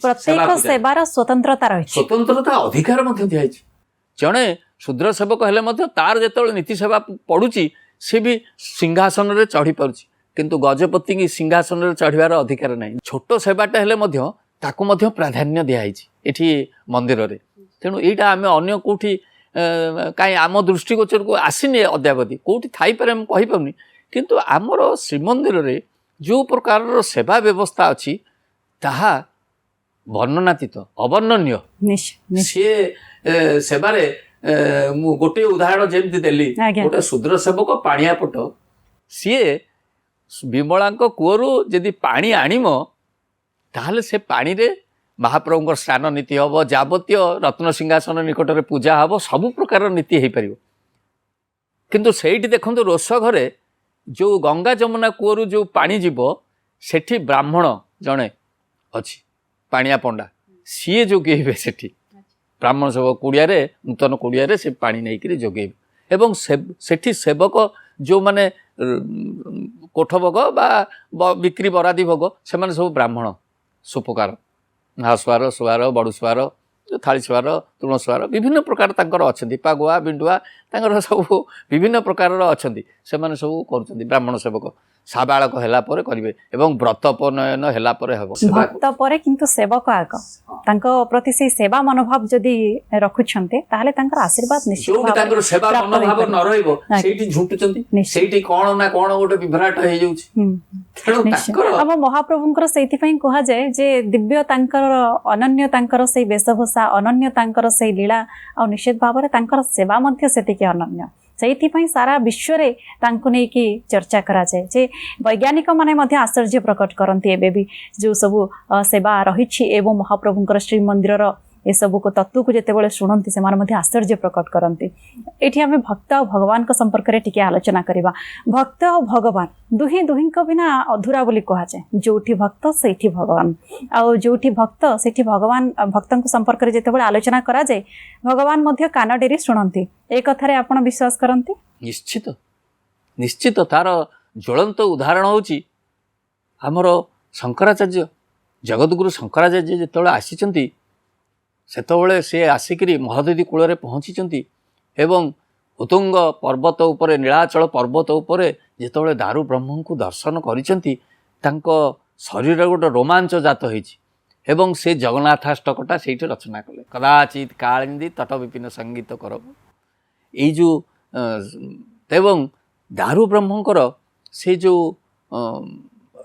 प्रत्येक सेवार स्वतंत्रता रही स्वतंत्रता अधिकार मध्य दिखाई जड़े शूद्र सेवक हेले मध्य तार जो नीति सेवा पड़ुची सी भी सिंहासन रे चढ़ी पारुची किंतु गजपति की सिंहासन रे चढ़वार अधिकार नहीं छोट सेवाटा हेले मध्य ताकू मध्य प्राधान्य दिखाई एठी मंदिर रे तेणु यहाँ आम अगर कौटी कहीं आम दृष्टिगोचर को आसनी अद्यावधि कौटी थी कहीपनी किंतु आमर श्रीमंदिर रे जो प्रकार सेवा व्यवस्था अच्छी ताहा वर्णनातीत अवर्णनीय सी सेवारे गोटे उदाहरण जमी देली गोटे शूद्र सेवक पाणियापट सी विमला कूअरु जदि पानी आणिम ताहले से पानी रे महाप्रभु स्नान नीति हम जावतीय रत्न सिंहासन निकट में पूजा हम सबु प्रकार नीति हो पार किंतु सेठी देखो रोष घरे जो गंगा जमुना कूअरु जो पानी जीव सेठी ब्राह्मण जड़े अच्छी पाणिया पंडा सीए जोगेबे सेठी ब्राह्मण सेवक कुड़िया नूतन कुड़िया से पानी नहीं जोगेबे एवं सेठी सेवक जो माने कोठ भोग बा बिक्री बरादी भोग से सब ब्राह्मण सुपकार हासुआर सुआर बड़ुसुआर थालीसुआर तुणसुआर विभिन्न प्रकार तांकर अछंती पागुआ बिंडुआ तांकर सब विभिन्न प्रकार अछंती से माने सब करूछंती ब्राह्मण सेवक साबालक हैला परे करिवे एवं व्रत उपनयन हैला परे हेबो भक्त परे किंतु सेवक आग तांको प्रति से सेवा मनोभाव जदि रखुछन्ते ताहले तांकर आशीर्वाद निश्चित जो तांकर सेवा मनोभाव न रहइबो सेठी झुंटुचंती सेठी कोन ना कोन गोटे विभ्राट हे जाउछि तेणु तांकर अब महाप्रभुंकर सेति पई कहा जाय जे दिव्य तांकर अनन्य तांकर से वेशभूषा अनन्य तांकर से लीला आ निश्चित भाव रे तांकर सेवा मध्य सेति के अनन्य से सारा विश्व रे तांको नै कि चर्चा करा जाए जे वैज्ञानिक माने मध्य आश्चर्य प्रकट करती एबे भी जो सब सेवा रही एवं महाप्रभुंकर श्री मंदिर ए सब को तत्व को जेते बेले शुणती से माने आश्चर्य प्रकट करती एठी आमे भक्त और भगवान को संपर्क रे टिके आलोचना करिबा भक्त और भगवान दुही दुही को बिना अधूरा बोली कहा जाए जोठी भक्त सेठी भगवान आ जोठी भक्त सेठी भगवान भक्तन को संपर्क रे जेते बेले आलोचना करा जाए भगवान मध्य कान डेरी शुणती ए कथारे आपण विश्वास करंती निश्चित निश्चित तार ज्वलंत उदाहरण होची हमरो शंकराचार्य जगतगुरु शंकराचार्य जेतेबेले आसीचंती सेतबेले से आसिकरी महादधी कूल पहुँची एवं उत्तुंग पर्वत उपरे नीलाचल पर्वत उपरे जेतेबेले दारु ब्रह्म को दर्शन करिसेंती तांको शरीर गोटे रोमांच जात होईछि एवं से जगन्नाथाष्टकटा सेठी रचना कले कदाचित कालिंदी तट विपिन संगीत करब एई जो एवं दारु ब्रह्मंकर से जो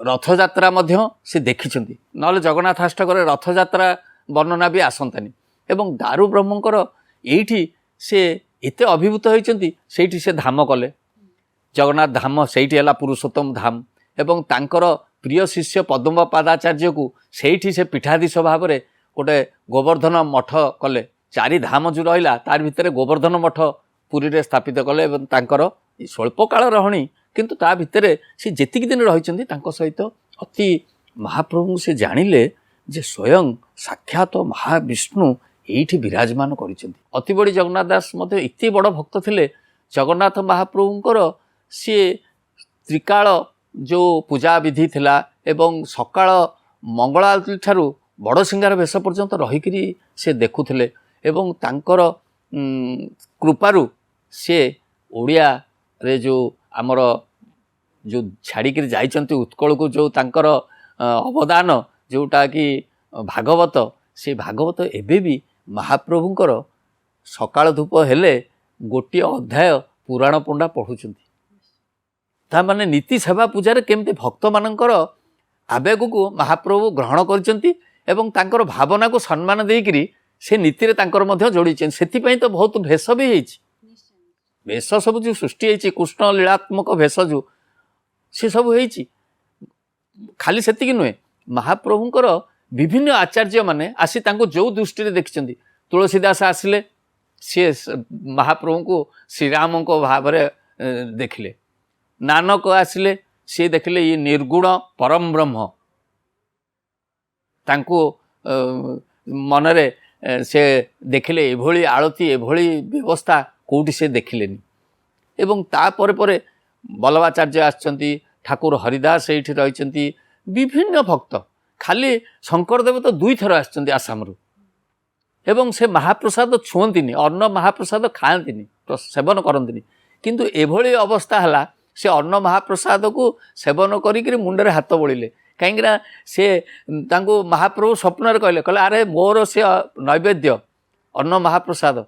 रथयात्रा मध्य से देखिछंती नले जगन्नाथाष्टकर रथयात्रा वर्णना भी आसंतानी एवं दारु ब्रह्मंकर एठी से एते अभिभूत होइचंती सेठी से धाम कले जगन्नाथ धाम सेठी हला पुरुषोत्तम धाम एवं तांकर प्रिय शिष्य पद्मपादाचार्य को सेठी से पीठाधीश भाव में गोटे गोवर्धन मठ कले चारि धाम जो रहा तार भितर गोवर्धन मठ पुरी रे स्थापित कले एवं तांकर स्वल्पकाल रहणी किंतु ता भितर से जेतिक दिन रहिचंती तांको सहित अति महाप्रभु से जानिले जे स्वयं साक्षात महाविष्णु एठी विराजमान करिसेंती अति बड़ी जगन्नाथ दास मते इति बड़ भक्त थिले जगन्नाथ महाप्रभुंकर सी त्रिकाल जो पूजा विधि थिला एवं सकाळ मंगल आरती ठारू बड़ सिंगार वेश पर्यंत रहीकरी से देखुथिले एवं तांकर कृपारू से ओडिया रे जो आमर जो छाड़िक जाइचंती उत्कल को जो तांकर अवदान जोटा कि भागवत से भागवत एबे भी महाप्रभुंकर सकाळ धूप हेले गोटे अध्याय पुराण पंडा पढ़ुचंती ता माने नीति सेवा पूजा केमती भक्त मानकर आवेग को महाप्रभु ग्रहण करचंती एवं तांकर भावना को सम्मान देकरी से नीति रे तांकर मध्य जोड़ीचें सेथिपई तो बहुत भेष भी होईछि भेष सब जो सृष्टि होईछि कृष्ण लीलात्मक भेष जो से सब होईछि खाली सेतिकी नुहे महाप्रभुंकर विभिन्न आचार्य माने आसी तांको जो दृष्टि देखिचंती तुलसीदास आसिले सी महाप्रभु को श्रीराम को भाव देखिले नानक आसिले सी देखिले ये निर्गुण परम ब्रह्म तांको मनरे से देखिले एभली आळती एभली व्यवस्था कोठी से देखिलेनी एवं ता परे परे बल्लभाचार्य आछंती ठाकुर हरिदास एठी रहिचंती विभिन्न भक्त ଖାଲି ଶଙ୍କରଦେବ ତ 2 ଥର ଆସିଛନ୍ତି ଆସାମରୁ ଏବଂ ସେ ମହାପ୍ରସାଦ ଛୁଅନ୍ତିନି, ଅନ୍ନ ମହାପ୍ରସାଦ ଖାଆନ୍ତିନି, ସେବନ କରନ୍ତିନି। କିନ୍ତୁ ଏଭଳି ଅବସ୍ଥା ହେଲା ସେ ଅନ୍ନ ମହାପ୍ରସାଦକୁ ସେବନ କରିକିରି ମୁଣ୍ଡରେ ହାତ ବୋଳିଲେ। କାହିଁକିନା ସେ ତାଙ୍କୁ ମହାପ୍ରଭୁ ସ୍ୱପ୍ନରେ କହିଲେ ଆରେ ମୋର ସେ ନୈବେଦ୍ୟ ଅନ୍ନ ମହାପ୍ରସାଦ